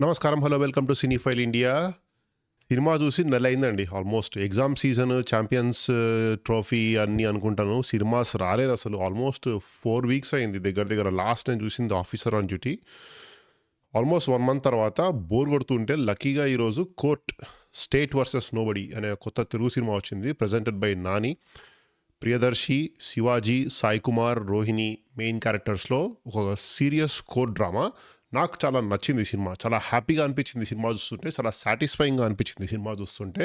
నమస్కారం. Hello. Welcome to Cinephile India. Cinema చూసి నెల అయిందండి almost. Exam season, champions trophy అన్నీ అనుకుంటాను. సినిమాస్ రాలేదసలు. ఆల్మోస్ట్ 4 వీక్స్ అయింది దగ్గర దగ్గర. లాస్ట్ నేను చూసింది 'officer on duty.' Almost 1 month తర్వాత బోర్ కొడుతుంటే లక్కీగా ఈరోజు 'కోర్ట్ స్టేట్ వర్సెస్ నోబడీ' అనే కొత్త తెలుగు సినిమా వచ్చింది. Presented by Nani, Priyadarshi, Shivaji, Sai Kumar, Rohini main క్యారెక్టర్స్లో ఒక సీరియస్ కోర్ట్ డ్రామా. నాకు చాలా నచ్చింది సినిమా. చాలా హ్యాపీగా అనిపించింది సినిమా చూస్తుంటే. చాలా సాటిస్ఫైయింగ్గా అనిపించింది సినిమా చూస్తుంటే.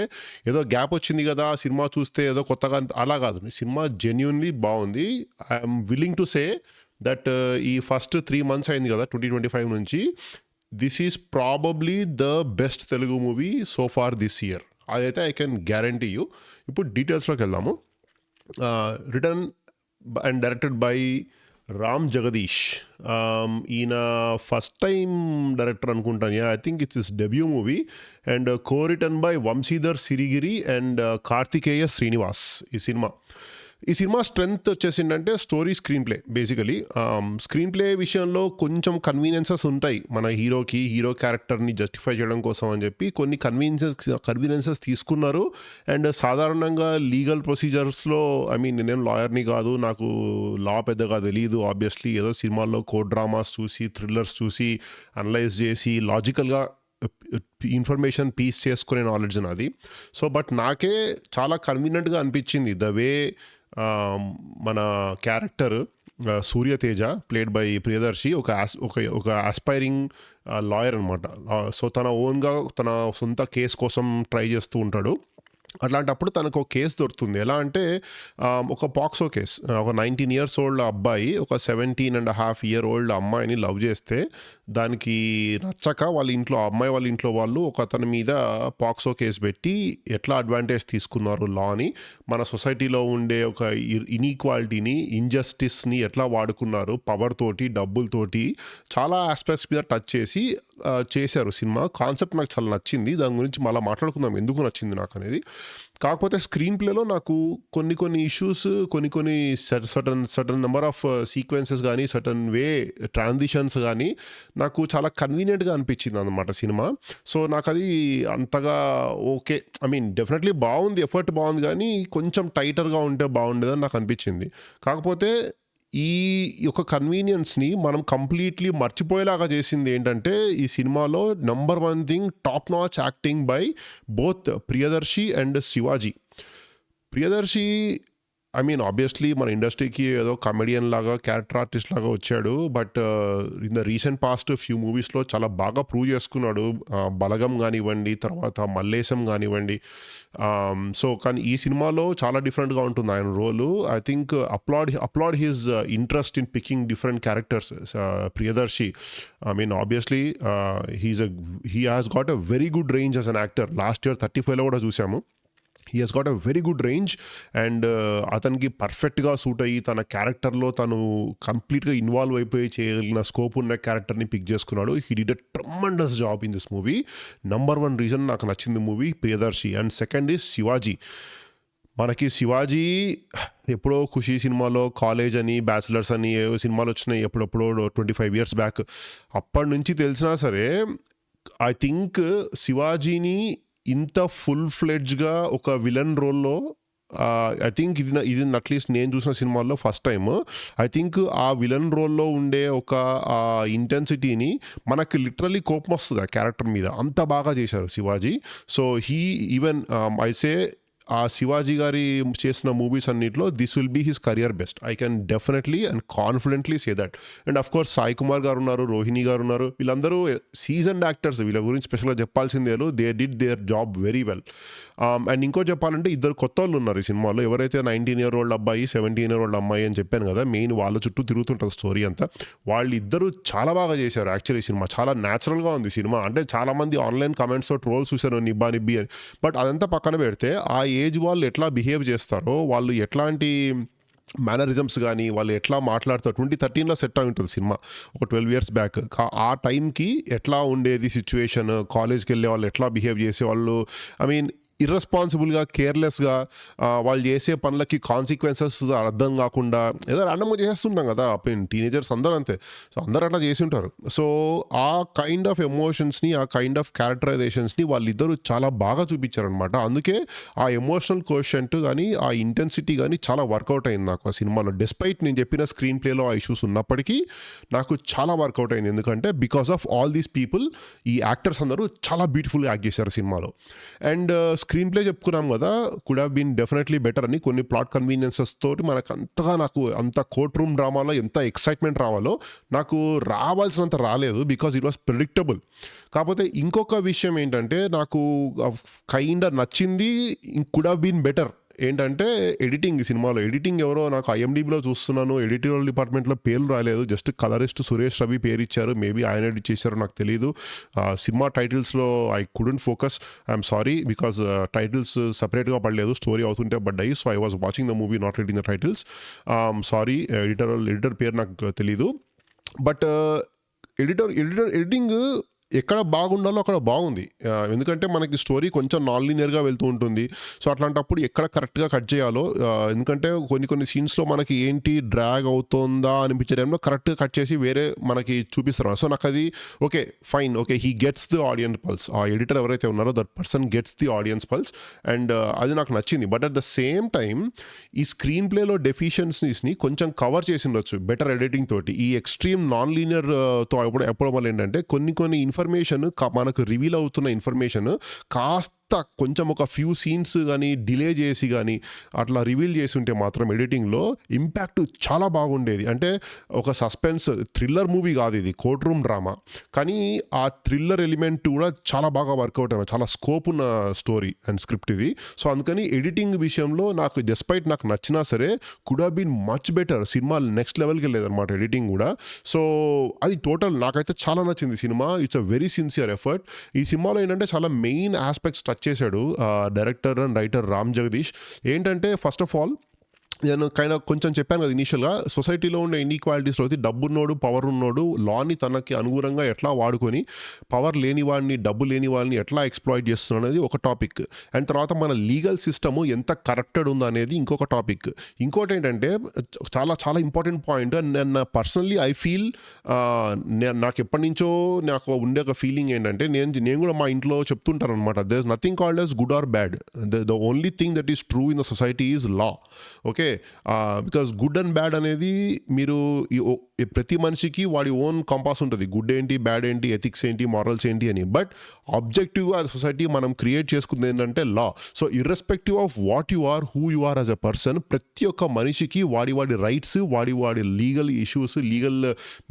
ఏదో గ్యాప్ వచ్చింది కదా సినిమా చూస్తే ఏదో కొత్తగా అలా కాదు. సినిమా జెన్యూన్లీ బాగుంది. I'm willing to say that ఈ ఫస్ట్ 3 months అయింది కదా 2025 నుంచి, this is probably the best Telugu movie so far this year. అదైతే ఐ కెన్ గ్యారంటీ యూ. ఇప్పుడు డీటెయిల్స్లోకి వెళ్దాము. Written and directed by Ram Jagadeesh. ఈయన ఫస్ట్ టైం డైరెక్టర్ అనుకుంటాను. I think it's his debut movie. And co written by Vamsidhar Sirigiri and Karthikeya Srinivas. ఈ సినిమా strength వచ్చేసిందంటే story, screen play. Basically screen play విషయంలో కొంచెం కన్వీనియన్సెస్ ఉంటాయి. మన హీరో క్యారెక్టర్ని జస్టిఫై చేయడం కోసం అని చెప్పి కొన్ని కన్వీనియన్సెస్ తీసుకున్నారు. అండ్ సాధారణంగా లీగల్ ప్రొసీజర్స్లో, నేను లాయర్ని కాదు, నాకు లా పెద్దగా తెలియదు. ఆబ్వియస్లీ ఏదో సినిమాల్లో కోర్ట్ డ్రామాస్ చూసి, థ్రిల్లర్స్ చూసి, అనలైజ్ చేసి, లాజికల్గా ఇన్ఫర్మేషన్ పీస్ చేసుకునే నాలెడ్జ్ నాది. సో బట్ నాకే చాలా కన్వీనియంట్గా అనిపించింది ద వే మన character Surya Teja played by Priyadarshi ఒక ఆస్పైరింగ్ లాయర్ అనమాట. సో తన ఓన్గా తన సొంత కేసు కోసం ట్రై చేస్తూ ఉంటాడు. అట్లాంటప్పుడు తనకు ఒక కేసు దొరుకుతుంది. ఎలా అంటే ఒక పాక్సో కేస్. ఒక 19 years old అబ్బాయి ఒక 17.5-year-old అమ్మాయిని లవ్ చేస్తే దానికి నచ్చక అమ్మాయి వాళ్ళ ఇంట్లో వాళ్ళు ఒక అతని మీద పాక్సో కేసు పెట్టి ఎట్లా అడ్వాంటేజ్ తీసుకున్నారు లాని, మన సొసైటీలో ఉండే ఒక ఇన్ఈక్వాలిటీని, ఇంజస్టిస్ని ఎట్లా వాడుకున్నారు పవర్ తోటి, డబ్బులతోటి, చాలా ఆస్పెక్ట్స్ మీద టచ్ చేసి చేశారు సినిమా. కాన్సెప్ట్ నాకు చాలా నచ్చింది. దాని గురించి మళ్ళీ మాట్లాడుకుందాం ఎందుకు నచ్చింది నాకు అనేది. కాకపోతే స్క్రీన్ ప్లేలో నాకు కొన్ని ఇష్యూస్, కొన్ని సర్టన్ నెంబర్ ఆఫ్ సీక్వెన్సెస్ కానీ, సర్టన్ వే ట్రాన్సిషన్స్ కానీ నాకు చాలా కన్వీనియంట్గా అనిపించింది అన్నమాట సినిమా. సో నాకు అది అంతగా ఓకే. డెఫినెట్లీ బాగుంది, ఎఫర్ట్ బాగుంది, కానీ కొంచెం టైటర్గా ఉంటే బాగుండేదని నాకు అనిపించింది. కాకపోతే ఈ యొక్క కన్వీనియన్స్ని మనం కంప్లీట్లీ మర్చిపోయేలాగా చేసింది ఏంటంటే ఈ సినిమాలో number 1 thing, top notch acting by both Priyadarshi and Shivaji. Priyadarshi obviously మన ఇండస్ట్రీకి ఏదో కమెడియన్ లాగా, క్యారెక్టర్ ఆర్టిస్ట్ లాగా వచ్చాడు. But in the recent past few మూవీస్లో చాలా బాగా ప్రూవ్ చేసుకున్నాడు. బలగం కానివ్వండి, తర్వాత మల్లేశం కానివ్వండి. సో కానీ ఈ సినిమాలో చాలా డిఫరెంట్గా ఉంటుంది ఆయన role. I think applaud his interest in picking different characters. Priyadarshi obviously he has got a very good range as an actor. Last year 35లో కూడా చూసాము. He has got a very good range and అతనికి పర్ఫెక్ట్గా suit అయ్యి తన క్యారెక్టర్లో తను కంప్లీట్గా ఇన్వాల్వ్ అయిపోయి చేయగలిగిన స్కోప్ ఉన్న క్యారెక్టర్ని పిక్ చేసుకున్నాడు. He did a tremendous job in this movie. Number 1 reason నాకు నచ్చింది movie Priyadarshi. And second is Shivaji. మనకి శివాజీ ఎప్పుడో ఖుషీ సినిమాలో కాలేజ్ అని, బ్యాచిలర్స్ అని ఏవో సినిమాలు వచ్చినాయి ఎప్పుడెప్పుడో 25 years బ్యాక్. అప్పటి నుంచి తెలిసినా సరే ఐ థింక్ శివాజీని ఇంత ఫుల్ ఫ్లెడ్జ్గా ఒక విలన్ రోల్లో ఐ థింక్ ఇది అట్లీస్ట్ నేను చూసిన సినిమాల్లో ఫస్ట్ టైం. ఐ థింక్ ఆ విలన్ రోల్లో ఉండే ఒక ఇంటెన్సిటీని మనకు లిటరలీ కోపం వస్తుంది ఆ క్యారెక్టర్ మీద. అంత బాగా చేశారు Sivaji. So even I say ఆ శివాజీ గారి చేసిన మూవీస్ అన్నింటిలో this will be his career best. I can definitely and confidently say that. And of course Sai Kumar గారు ఉన్నారు, రోహిణి గారు ఉన్నారు. వీళ్ళందరూ సీజన్డ్ యాక్టర్స్. వీళ్ళ గురించి స్పెషల్గా చెప్పాల్సిందే, they did their job very well. And ఇంకో చెప్పాలంటే ఇద్దరు కొత్త వాళ్ళు ఉన్నారు ఈ సినిమాలో. ఎవరైతే 19-year-old అబ్బాయి, 17-year-old అమ్మాయి అని చెప్పాను కదా, మెయిన్ వాళ్ళ చుట్టూ తిరుగుతుంటుంది స్టోరీ అంతా. వాళ్ళిద్దరూ చాలా బాగా చేశారు యాక్చువల్లీ. సినిమా చాలా న్యాచురల్గా ఉంది సినిమా. అంటే చాలామంది ఆన్లైన్ కామెంట్స్తో ట్రోల్స్ చూశారు నిబ్బా నిబ్బి అని. బట్ అదంతా పక్కన పెడితే ఆ ఏజ్ వాళ్ళు ఎట్లా బిహేవ్ చేస్తారో, వాళ్ళు ఎట్లాంటి మేనరిజమ్స్ కానీ, వాళ్ళు ఎట్లా మాట్లాడతారు. 2013లో సెట్ అయి ఉంటుంది సినిమా, ఒక 12 years బ్యాక్. ఆ టైంకి ఎట్లా ఉండేది సిచ్యువేషన్, కాలేజ్కి వెళ్ళే వాళ్ళు ఎట్లా బిహేవ్ చేసేవాళ్ళు, ఇర్రెస్పాన్సిబుల్‌గా, కేర్‌లెస్‌గా వాళ్ళు చేసే పనులకి కాన్సిక్వెన్సెస్ అర్థం కాకుండా ఏదో రాండమ్‌గా చేసేస్తుంటాం కదా! టీనేజర్స్ అందరూ అంతే. సో, అందరూ అట్లా చేసుంటారు. సో, ఆ కైండ్ ఆఫ్ ఎమోషన్స్‌ని, ఆ కైండ్ ఆఫ్ క్యారెక్టరైజేషన్స్‌ని వాళ్ళిద్దరూ చాలా బాగా చూపించారనమాట. అందుకే ఆ ఎమోషనల్ కోషెంట్ గాని, ఆ ఇంటెన్సిటీ గాని చాలా వర్కౌట్ అయింది నాకు ఆ సినిమాలో. డెస్పైట్ నేను చెప్పిన స్క్రీన్ ప్లేలో ఆ ఇష్యూస్ ఉన్నప్పటికీ నాకు చాలా వర్కౌట్ అయింది. ఎందుకంటే because of all these people, ఈ యాక్టర్స్ అందరూ చాలా బ్యూటిఫుల్‌గా యాక్ట్ చేశారు సినిమాలో. అండ్ స్క్రీన్ ప్లే చెప్పుకున్నాం కదా! Could have been definitely better అని. కొన్ని ప్లాట్ కన్వీనియన్సెస్ తోటి నాకు అంత కోర్ట్ రూమ్ డ్రామాలో ఎంత ఎక్సైట్మెంట్ రావాలో నాకు రావాల్సినంత రాలేదు. Because it was predictable. కాకపోతే ఇంకొక విషయం ఏంటంటే నాకు కైండ్ నచ్చింది, కుడ్ హావ్ బీన్ బెటర్ ఏంటంటే ఎడిటింగ్. ఈ సినిమాలో ఎడిటింగ్ ఎవరో నాకు ఐఎండిబిలో చూస్తున్నాను, ఎడిటోరియల్ డిపార్ట్మెంట్లో పేర్లు రాలేదు. జస్ట్ కలరిస్ట్ సురేష్ రవి పేరు ఇచ్చారు. మేబీ ఆయన ఎడిట్ చేశారో నాకు తెలీదు. సినిమా టైటిల్స్లో I couldn't focus. I'm sorry because titles సపరేట్గా పడలేదు, స్టోరీ అవుతుంటే పడ్డాయి. So I was watching the movie, not reading the titles. Sorry, editor పేరు నాకు తెలీదు. బట్ ఎడిటింగ్ ఎక్కడ బాగుండాలో అక్కడ బాగుంది. ఎందుకంటే మనకి స్టోరీ కొంచెం నాన్ లీనియర్‌గా వెళ్తూ ఉంటుంది. సో, అట్లాంటప్పుడు ఎక్కడ కరెక్ట్‌గా కట్ చేయాలో, ఎందుకంటే కొన్ని సీన్స్‌లో మనకి ఏంటి డ్రాగ్ అవుతోందా అనిపించే టైంలో కరెక్ట్‌గా కట్ చేసి వేరే మనకి చూపిస్తారు. సో, నాకది okay, fine, okay, he gets the audience pulse. ఆ ఎడిటర్ ఎవరైతే ఉన్నారో that person gets the audience pulse. And అది నాకు నచ్చింది. But at the same time ఈ స్క్రీన్ ప్లేలో డెఫిషియన్సీస్‌ని కొంచెం కవర్ చేసిండొచ్చు బెటర్ ఎడిటింగ్ తోటి. ఈ ఎక్స్‌ట్రీమ్ నాన్ లీనియర్ తో ఎప్పడం వల్ల ఏంటంటే కొన్ని ఇన్ఫర్మేషన్ మనకు రివీల్ అవుతున్న ఇన్ఫర్మేషన్ కాస్త కొంచెం ఒక ఫ్యూ సీన్స్ కానీ డిలే చేసి కానీ అట్లా రివీల్ చేసి ఉంటే మాత్రం ఎడిటింగ్లో ఇంపాక్ట్ చాలా బాగుండేది. అంటే ఒక సస్పెన్స్ థ్రిల్లర్ మూవీ కాదు ఇది, కోర్ట్ రూమ్ డ్రామా. కానీ ఆ థ్రిల్లర్ ఎలిమెంట్ కూడా చాలా బాగా వర్కౌట్ అయ్యాయి. చాలా స్కోప్ ఉన్న స్టోరీ అండ్ స్క్రిప్ట్ ఇది. సో అందుకని ఎడిటింగ్ విషయంలో నాకు డెస్పైట్ నాకు నచ్చినా సరే could have been much better. సినిమా నెక్స్ట్ లెవెల్కి వెళ్ళేదన్నమాట ఎడిటింగ్ కూడా. సో అది టోటల్ నాకైతే చాలా నచ్చింది సినిమా. It's a very sincere effort. ఈ సినిమాలో ఏంటంటే చాలా మెయిన్ ఆస్పెక్ట్స్ టచ్ చేశాడు director and writer Ram Jagadeesh. ఏంటంటే ఫస్ట్ ఆఫ్ ఆల్ నేను కొంచెం చెప్పాను కదా ఇనీషియల్గా, సొసైటీలో ఉండే ఇన్ఈక్వాలిటీస్లో అయితే డబ్బున్నోడు, పవర్ ఉన్నోడు లాని తనకి అనుగుణంగా ఎట్లా వాడుకొని పవర్ లేని వాడిని, డబ్బు లేని వాళ్ళని ఎట్లా ఎక్స్ప్లాయిట్ చేస్తున్నాడు అనేది ఒక టాపిక్. అండ్ తర్వాత మన లీగల్ సిస్టము ఎంత కరప్టెడ్ ఉంది అనేది ఇంకొక టాపిక్. ఇంకోటి ఏంటంటే చాలా చాలా ఇంపార్టెంట్ పాయింట్, నేను పర్సనల్లీ ఐ ఫీల్, నాకు ఎప్పటి నుంచో నాకు ఉండే ఒక ఫీలింగ్ ఏంటంటే నేను కూడా మా ఇంట్లో చెప్తుంటాను అనమాట, there is nothing called as good or bad. The only thing that is true in the society is law. Okay, because good and bad అనేది మీరు ప్రతి మనిషికి వాడి ఓన్ కంపాస్ ఉంటుంది. గుడ్ ఏంటి, బ్యాడ్ ఏంటి, ఎథిక్స్ ఏంటి, మారల్స్ ఏంటి అని. బట్ ఆబ్జెక్టివ్గా సొసైటీ మనం క్రియేట్ చేసుకుంది ఏంటంటే law. So irrespective of what you are, who you are as a person, ప్రతి ఒక్క మనిషికి వాడి రైట్స్, వాడి లీగల్ ఇష్యూస్, లీగల్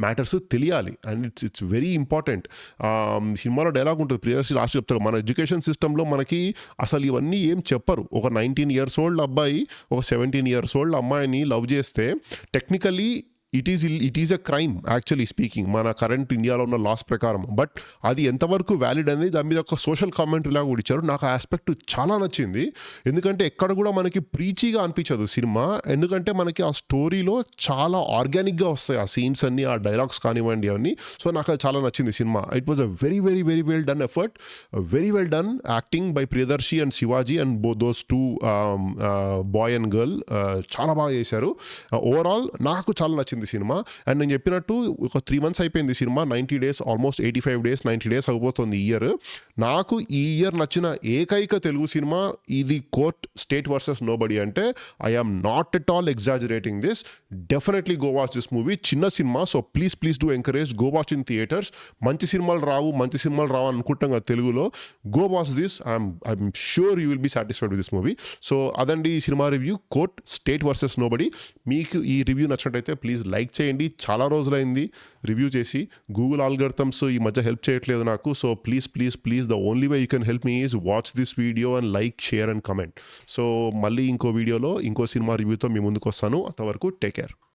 మ్యాటర్స్ తెలియాలి. And it's very important. సినిమాలో డైలాగ్ ఉంటుంది, ప్రియర్స్ లాస్ట్ చెప్తారు, మన ఎడ్యుకేషన్ సిస్టంలో మనకి అసలు ఇవన్నీ ఏం చెప్పరు. ఒక 19 years old అబ్బాయి ఒక 17 years old అమ్మాయిని లవ్ చేస్తే technically it is a crime actually speaking మన కరెంట్ ఇండియాలో ఉన్న లాస్ ప్రకారం. బట్ అది ఎంతవరకు వ్యాలిడ్ అనేది దాని మీద ఒక సోషల్ కామెంటరీ లాగా కూడా ఇచ్చారు. నాకు ఆ ఆస్పెక్ట్ చాలా నచ్చింది. ఎందుకంటే ఎక్కడ కూడా మనకి ప్రీచీగా అనిపించదు సినిమా. ఎందుకంటే మనకి ఆ స్టోరీలో చాలా ఆర్గానిక్గా వస్తాయి ఆ సీన్స్ అన్ని, ఆ డైలాగ్స్ కానివ్వండి అవన్నీ. సో నాకు అది చాలా నచ్చింది సినిమా. It was a very very very well done effort, very well done acting by Priyadarshi and Sivaji and those two boy and girl చాలా బాగా చేశారు. ఓవరాల్ నాకు చాలా నచ్చింది సినిమా. అండ్ నేను చెప్పినట్టు ఒక 3 months అయిపోయింది cinema. 90 days, almost 85 days, 90 days అయిపోతుంది ఈ ఇయర్. నాకు ఈ ఇయర్ నచ్చిన ఏకైక తెలుగు సినిమా ఇది, కోర్ట్ స్టేట్ వర్సెస్ నోబడీ. అంటే I am not at all exaggerating this. Definitely go watch this movie. చిన్న cinema, so please do encourage, go watch in theatres. మంచి సినిమాలు రావు అనుకుంటాం కదా తెలుగులో. Go watch this. I'm sure you will be satisfied with this movie. So అదండి ఈ cinema review, court state versus nobody. మీకు ఈ రివ్యూ నచ్చినట్టయితే ప్లీజ్ లైక్ చేయండి. చాలా రోజులైంది రివ్యూ చేసి. గూగుల్ ఆల్గరిథమ్స్ ఈ మధ్య హెల్ప్ చేయట్లేదు నాకు. So please the only way you can help me is watch this video and like, share and comment. So మళ్ళీ ఇంకో వీడియోలో ఇంకో సినిమా రివ్యూతో మీ ముందుకు వస్తాను. అంతవరకు టేక్ కేర్.